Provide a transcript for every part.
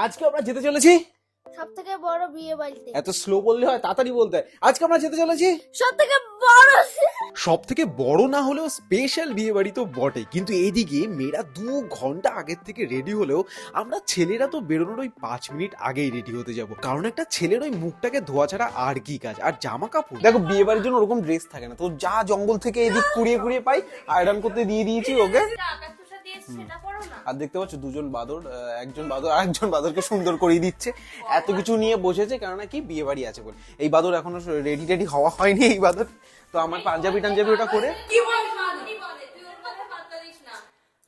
আজকে আমরা যেতে চলেছি সব থেকে বড় বিয়ে বাড়িতে। এত স্লো বললে হয়, তাড়াতাড়ি বলতে হয়। আজকে আমরা যেতে চলেছি সব থেকে বড় সব থেকে বড় না হলেও স্পেশাল বিয়ে বাড়ি তো বটে, কিন্তু এদিকে মেয়েরা 2 ঘন্টা আগের থেকে রেডি হলেও আমরা ছেলেরা তো বেরোনোর ওই 5 মিনিট আগেই রেডি হতে যাব, কারণ একটা ছেলের ওই মুখটাকে ধোয়া ছাড়া আর কি কাজ। আর জামা কাপড় দেখো, বিয়ে বাড়ির জন্য ওরকম ড্রেস থাকে না, তো যা জঙ্গল থেকে এদিক কুড়িয়ে কুড়িয়ে পাই আয়রন করতে দিয়ে দিয়েছি ওকে। আর দেখতে পাচ্ছ দুজন বাদর, একজন বাদর আরেকজন বাদরকে সুন্দর করে দিচ্ছে, এত কিছু নিয়ে বসেছে, কেননা কি বিয়ে বাড়ি আছে বলে। এই বাদর এখনো রেডি টেডি হওয়া হয়নি, এই বাদর তো আমার পাঞ্জাবি টাঞ্জাবি ওটা করে।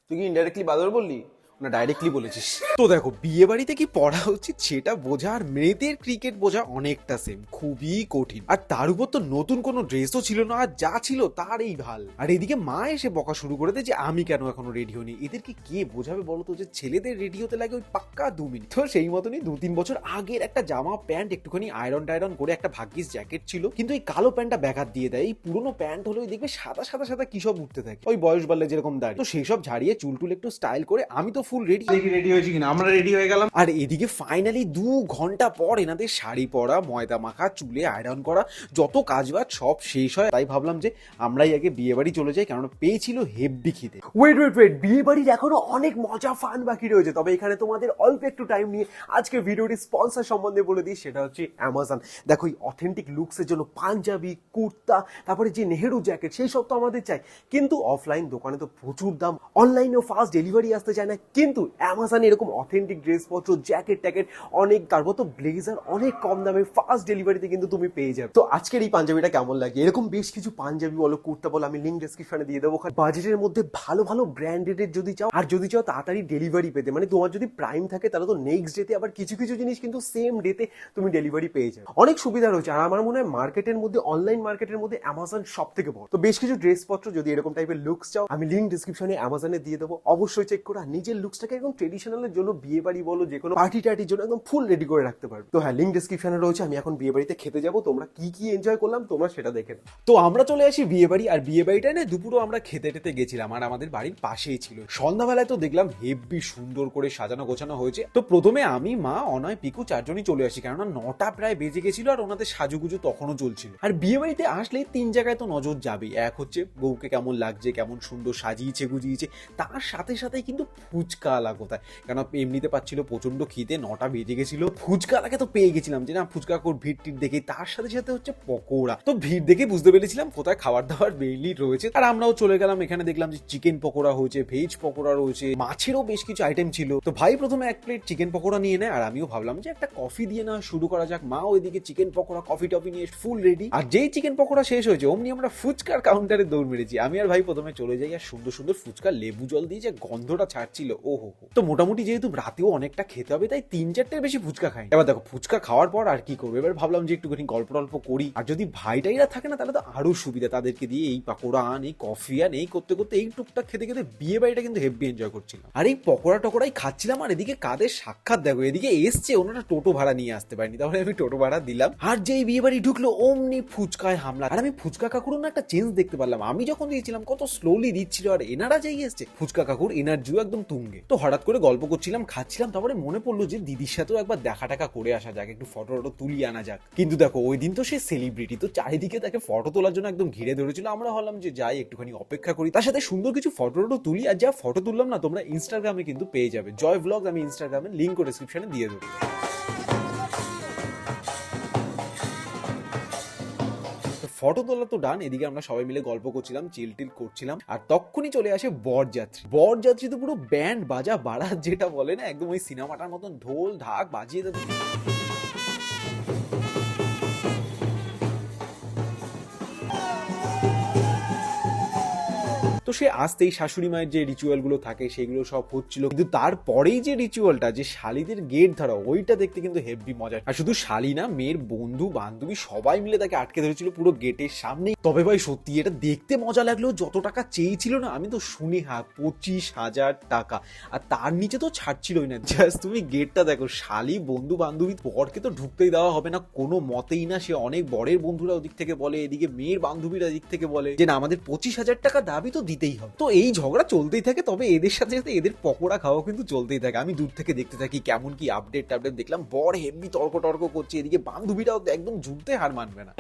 তুই কি ইনডাইরেক্টলি বাদর বললি না ডাইরেক্টলি বলেছিস? তো দেখো, বিয়ে বাড়িতে কি পড়া উচিত সেটা বোঝা আর মেয়েদের ক্রিকেট বোঝা অনেকটা সেম, খুবই কঠিন। আর তার উপর তো নতুন কোনো ড্রেসও ছিল না, আর যা ছিল তার এই ভাল। আর এদিকে মা এসে বকা শুরু করে দেয় যে আমি কেন এখনো রেডি হইনি। এদেরকে কে বোঝাবে বলতো যে ছেলেদের রেডি হতে লাগে ওই পাক্কা 2 মিনিট। তো সেই মতনই 2-3 বছর আগের একটা জামা প্যান্ট একটুখানি আয়রন টায়রন করে একটা ভাগ্যিস জ্যাকেট ছিল, কিন্তু এই কালো প্যান্টটা ব্যাঘাত দিয়ে দেয়। এই পুরোনো প্যান্ট হলে দেখবে সাদা সাদা সাদা কি সব উঠতে থাকে, ওই বয়স বাড়লে যেরকম দাঁড়িয়ে। তো সেই সব ঝাড়িয়ে চুল টুল একটু স্টাইল করে আমি তো ফুল রেডি, দেখি রেডি হয়েছি কিনা। আমরা রেডি হয়ে গেলাম, আর এদিকে ফাইনালি 2 ঘন্টা পর এনাদের শাড়ি পরা, ময়দা মাখা, চুলে আয়রন করা, যত কাজবাজ সব শেষ হয়। তাই ভাবলাম যে আমরাই আগে বিয়ে বাড়ি চলে যাই, কারণ পেয়েছিল হেব্বি খিদে। ওয়েট, বিয়ে বাড়ির এখনো অনেক মজা ফান বাকি রয়েছে। তবে এখানে তোমাদের অল্প একটু টাইম নিয়ে আজকে ভিডিওটি স্পন্সর সম্বন্ধে বলে দিই, সেটা হচ্ছে অ্যামাজন। দেখো, এই অথেন্টিক লুকসের জন্য পাঞ্জাবি, কুর্তা, তারপরে যে নেহেরু জ্যাকেট, সেই সব তো আমাদের চাই, কিন্তু অফলাইন দোকানে তো প্রচুর দাম, অনলাইনেও ফাস্ট ডেলিভারি আসতে চায় না, কিন্তু অ্যামাজনে এরকম অথেন্টিক ড্রেসপত্র, জ্যাকেট ট্যাকেট অনেক, তারপর তো ব্লেজার অনেক কম দামে ফাস্ট ডেলিভারিতে কিন্তু তুমি পেয়ে যাবে। তো আজকের এই পাঞ্জাবিটা কেমন লাগে, এরকম বেশ কিছু পাঞ্জাবি বলো, কুর্তা বলো, আমি লিঙ্ক ডেসক্রিপশনে দিয়ে দেবো। বাজেটের মধ্যে ভালো ভালো ব্র্যান্ডেডের যদি চাও, আর যদি চাও তাড়াতাড়ি ডেলিভারি পেতে, মানে তোমার যদি প্রাইম থাকে তাহলে তো নেক্সট ডেতে, আবার কিছু কিছু জিনিস কিন্তু সেম ডেতে তুমি ডেলিভারি পেয়ে যাবে। অনেক সুবিধা রয়েছে, আর আমার মনে হয় মার্কেটের মধ্যে, অনলাইন মার্কেটের মধ্যে অ্যামাজন সব থেকে বড়। তো বেশ কিছু ড্রেসপত্র যদি এরকম টাইপের লুকস চাও, আমি লিঙ্ক ডেসক্রিপশনে অ্যামাজনে দিয়ে দেবো, অবশ্যই চেক করো। নিজের লুকসটাকে একদম ট্রেডিশনালের জন্য, বিয়ে বাড়ি বলো, যে কোনো পার্টি টার্টির জন্য একদম ফুল রেডি করে রাখতে পারবে। তো হ্যাঁ, লিঙ্ক ডেসক্রিপশনে রয়েছে। আমি এখন বিয়ে বাড়িতে খেতে যাবো, তোমরা কি কি এনজয় করলাম তোমরা সেটা দেখে নাও। তো আমরা চলে আসি বিয়ে বাড়ি, আর বিয়ে বাড়িটা না দুপুরও আমরা খেতে টেতে গেছিলাম, আর আমাদের বাড়ির পাশেই ছিল। সন্ধ্যাবেলায় তো দেখলাম হেব্বি সুন্দর করে সাজানো গোছানো হয়েছে। তো প্রথমে আমি, মা, অনয়, পিকু চারজনই চলে আসি, কেননা 9টা প্রায় বেজে গেছিল, আর ওনাদের সাজুগুজু তখনও চলছিল। আর বিয়ে বাড়িতে আসলে 3 জায়গায় তো নজর যাবেই। এক হচ্ছে বউকে কেমন লাগছে, কেমন সুন্দর সাজিয়েছে গুজিয়েছে, তার সাথে সাথে কিন্তু ফুচকা আলা কোথায়, কেন এমনিতে পাচ্ছিল প্রচন্ড খিদে, 9টা বেজে গেছিল, ফুচকা আলাকে তো পেয়ে গেছিলাম যে না ফুচকা কোর ভিড় টির দেখে, তার সাথে সাথে হচ্ছে পকোড়া। তো ভিড় দেখে বুঝতে পেরেছিলাম কোথায় খাবার দাবার মেইনলি রয়েছে, আর আমরাও চলে গেলাম। এখানে দেখলাম যে চিকেন পকোড়া হয়েছে, ভেজ পকোড়া রয়েছে, মাছেরও বেশ কিছু আইটেম ছিল। তো ভাই প্রথমে 1 প্লেট চিকেন পকোড়া নিয়ে নেয়, আর আমিও ভাবলাম যে একটা কফি দিয়ে না শুরু করা যাক। মা ওইদিকে চিকেন পকোড়া, কফি টফি নিয়ে ফুল রেডি। আর যেই চিকেন পকোড়া শেষ হয়েছে অমনি আমরা ফুচকার কাউন্টারে দৌড় মেরেছি। আমি আর ভাই প্রথমে চলে যাই, আর সুন্দর সুন্দর ফুচকা লেবু জল দিয়ে যে গন্ধটা ছাড়ছিল, ওহো। তো মোটামুটি যেহেতু রাতেও অনেকটা খেতে হবে, তাই 3-4টের বেশি ফুচকা খাই। এবার দেখো, ফুচকা খাওয়ার পর আর কি করবো, এবার ভাবলাম যে একটুখানি গল্প টল্প করি, আর যদি ভাইটাইরা থাকে না তাহলে তো আরো সুবিধা, তাদেরকে দিয়ে এই পকোড়া আন, এই কফি আন, এই করতে করতে এই টুকটাক খেতে খেতে বিয়ে বাড়িটা কিন্তু হেভি এনজয় করছিলাম। আর এই পকোড়া টকোড়াই খাচ্ছিলাম, আর এদিকে কাদের সাক্ষাৎ দেখো, এদিকে এসছে ওনারা টোটো ভাড়া নিয়ে আসতে পারেনি, তাহলে আমি টোটো ভাড়া দিলাম। আর যেই বিয়ে বাড়ি ঢুকলো অমনি ফুচকায় হামলা। আর আমি ফুচকা কাকুর না একটা চেঞ্জ দেখতে পারলাম, আমি যখন দিয়েছিলাম কত স্লোলি দিচ্ছিল, আর এনারা যেই এসছে ফুচকা কাকুর এনার্জিও একদম তুঙ্গে। তো হঠাৎ করে গল্প করছিলাম, খাচ্ছিলাম, তারপরে মনে পড়লো যে দিদির সাথেও একবার দেখা টাকা করে আসা যাক, একটু ফটো টটো তুলিয়ে আনা যাক। কিন্তু দেখো ওই দিন তো সে সেলিব্রিটি, তো চারিদিকে তাকে ফটো তোলার জন্য একদম ঘিরে ধরেছিল। আমরা ভাবলাম যে যাই একটুখানি অপেক্ষা করি, তার সাথে সুন্দর কিছু ফটো টটো তুলি। আর যা ফটো তুললাম না, তোমরা ইনস্টাগ্রামে কিন্তু পেয়ে যাবে, জয় ভ্লগ, আমি ইনস্টাগ্রামে লিঙ্ক ও ডেসক্রিপশনে দিয়ে দেবো। ফটো তোলা তো ডান, এদিকে আমরা সবাই মিলে গল্প করছিলাম, চিল টিল করছিলাম, আর তখনই চলে আসে বরযাত্রী। বরযাত্রী তো পুরো ব্যান্ড বাজা বারাত যেটা বলে না, একদম ওই সিনেমাটার মতন ঢোল ঢাক বাজিয়ে দেবে। তো সে আসতেই শাশুড়ি মায়ের যে রিচুয়াল গুলো থাকে সেগুলো সব হচ্ছিল, কিন্তু তারপরেই যে রিচুয়ালটা, যে শালিদের গেট ধরা, ওইটা দেখতে কিন্তু হেভি মজা। আর শুধু শালি না, মেয়ের বন্ধু বান্ধবী সবাই মিলে তাকে আটকে ধরেছিল পুরো গেটের সামনে। তবে ভাই সত্যি এটা দেখতে মজা লাগলো, যত টাকা চেয়েছিল না, আমি তো শুনে 25,000 টাকা, আর তার নিচে তো ছাড়ছিলই না। জাস্ট তুমি গেটটা দেখো, শালি বন্ধু বান্ধবী, বরকে তো ঢুকতেই দেওয়া হবে না কোনো মতেই না। সে অনেক বরের বন্ধুরা ওদিক থেকে বলে, এদিকে মেয়ের বান্ধবীরা দিক থেকে বলে যে না আমাদের 25,000 টাকা দাবি তো দিতে নিতেই হবে। তো এই ঝগড়া চলতেই থাকে, তবে এদের সাথে সাথে এদের পকোড়া খাওয়া কিন্তু চলতেই থাকে। আমি দূর থেকে দেখতে থাকি কেমন কি আপডেট দেখলাম, বড় হেভি তর্ক করছে, এদিকে বান্ধবীটাও একদম যুদ্ধে হার মানবে না।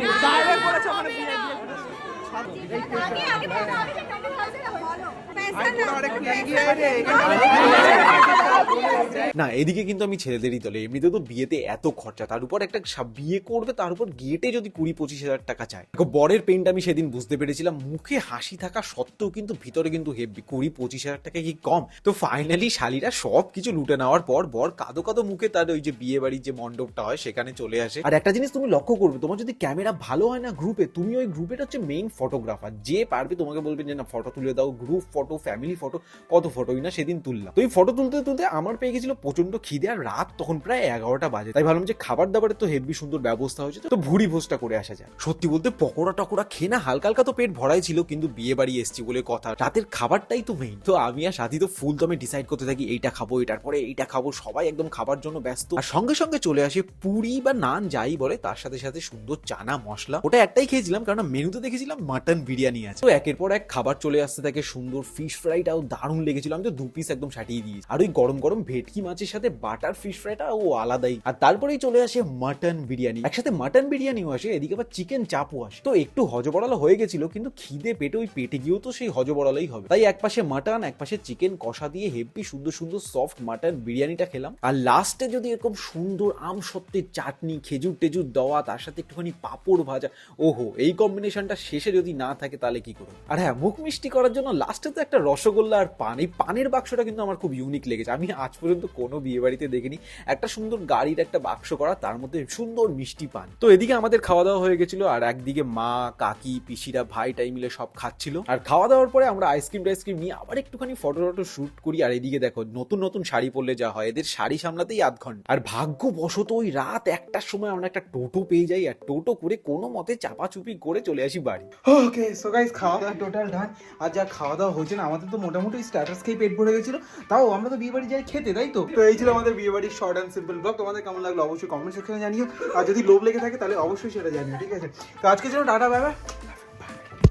না এদিকে কিন্তু আমি ছেলেদেরই দলে, এমনিতে তো বিয়েতে এত খরচা, তার উপর একটা বিয়ে করবে, তার উপর গেটে যদি 20-25 হাজার টাকা চায়। বরের পেনটা আমি সেদিন বুঝতে পেরেছিলাম, মুখে হাসি থাকা সত্ত্বেও কিন্তু ভিতরে কিন্তু হেভি। 20-25 হাজার টাকা কি কম? তো ফাইনালি শালিরা সব কিছু লুটে নেওয়ার পর বর কাদো কাদো মুখে তার ওই যে বিয়ে বাড়ির যে মণ্ডপটা হয় সেখানে চলে আসে। আর একটা জিনিস তুমি লক্ষ্য করবে, তোমার যদি ক্যামেরা ভালো হয় না গ্রুপে, তুমি ওই গ্রুপের হচ্ছে মেইন ফটোগ্রাফার, যে পারবে তোমাকে বলবে যে না ফটো তুলে দাও, গ্রুপ ফটো, ফ্যামিলি ফটো, কত ফটোই না সেদিন তুললাম। তো এই ফটো তুলতে তুলতে আমার পেয়ে গেছিল প্রচন্ড খিদে, আর রাত তখন প্রায় 11টা বাজে। তাই ভাবলাম যে খাবার দাবারের তো হেভি সুন্দর ব্যবস্থা হয়েছে, তো ভুড়ি ভোজটা করে আসা যায়। সত্যি বলতে পকোড়া টকোড়া খেয়ে না হালকা হালকা তো পেট ভরাই ছিল, কিন্তু বিয়ে বাড়ি এসছি বলে কথা, রাতের খাবারটাই তো মেইন। তো আমি আর সাথী তো ফুল দমে ডিসাইড করতে থাকি এইটা খাবো, এটার পরে এইটা খাবো, সবাই একদম খাবার জন্য ব্যস্ত। আর সঙ্গে সঙ্গে চলে আসে পুরি বা নান যাই বলে, তার সাথে সাথে সুন্দর চানা মশলা। ওটা একটাই খেয়েছিলাম কারণ মেনুতে দেখেছিলাম মাটন বিরিয়ানি আছে। তো একের পর এক খাবার চলে আসতে থাকে, সুন্দর ফিশ ফ্রাইটাও দারুণ লেগেছিল, আমি তো 2 পিস একদম সাটিয়ে দিয়েছি। আর ওই গরম গরম ভেটকি মাছের সাথে বাটার ফিশ ফ্রাইটা ও আলাদাই। আর তারপরেই চলে আসে মাটন বিরিয়ানি, একসাথে মাটন বিরিয়ানিও আসে, এদিকে আবার চিকেন চাপও আসে। তো একটু হজবড়ালো হয়ে গেছিল, কিন্তু খিদে পেটে ওই পেটে গিয়েও তো সেই হজবড়ালাই হবে, তাই এক পাশে মাটন এক পাশে চিকেন কষা দিয়ে হেভি সুন্দর সুন্দর সফট মাটন বিরিয়ানিটা খেলাম। আর লাস্টে যদি এরকম সুন্দর আম সত্ত্বের চাটনি, খেজুর টেজুর দেওয়া, তার সাথে একটুখানি পাঁপড় ভাজা, ওহো এই কম্বিনেশনটা শেষে যদি না থাকে তাহলে কি করবো। আর হ্যাঁ, মুখ মিষ্টি করার জন্য লাস্টে তো একটা রসগোল্লা আর পান। এই পানের বাক্সটা কিন্তু আমার খুব ইউনিক লেগেছে, আমি আজ পর্যন্ত কোনো বিয়ে বাড়িতে দেখিনি। একটা সুন্দর গাড়ির একটা বাক্স করা, তার মধ্যে সুন্দর মিষ্টি পান। তো এদিকে আমাদের খাওয়া দাওয়া হয়ে গেছিল, আর একদিকে মা, কাকি, পিসিরা, ভাইটাই মিলে সব খাচ্ছিল। আর খাওয়া দাওয়ার পরে আমরা আইসক্রিম নিয়ে আবার একটুখানি ফটো শুট করি। আর এদিকে দেখো নতুন নতুন শাড়ি পরলে যা হয়, এদের শাড়ি সামলাতেই আধ ঘন্টা। আর ভাগ্যবশত ওই রাত 1টার সময় আমরা একটা টোটো পেয়ে যাই, আর টোটো করে কোনো মতে চাপাচুপি করে চলে আসি বাড়ি। ওকে সো গাইস, খাওয়া দাওয়া টোটাল ডান। আর যা খাওয়া দাওয়া হয়েছে না, আমাদের তো মোটামুটি স্ট্যাটাস খেয়ে পেট ভরে গেছিল, তাও আমরা তো বিয়ে বাড়ি যাই খেতে, তাই তো। তো এই ছিল আমাদের বিয়ে বাড়ির শর্ট অ্যান্ড সিম্পল ব্লগ। তোমাদের কেমন লাগলো অবশ্যই কমেন্ট সেকশনে জানিও, আর যদি লোভ লেগে থাকে তাহলে অবশ্যই সেটা জানিও, ঠিক আছে। তো আজকের জন্য টাটা, বাই বাই।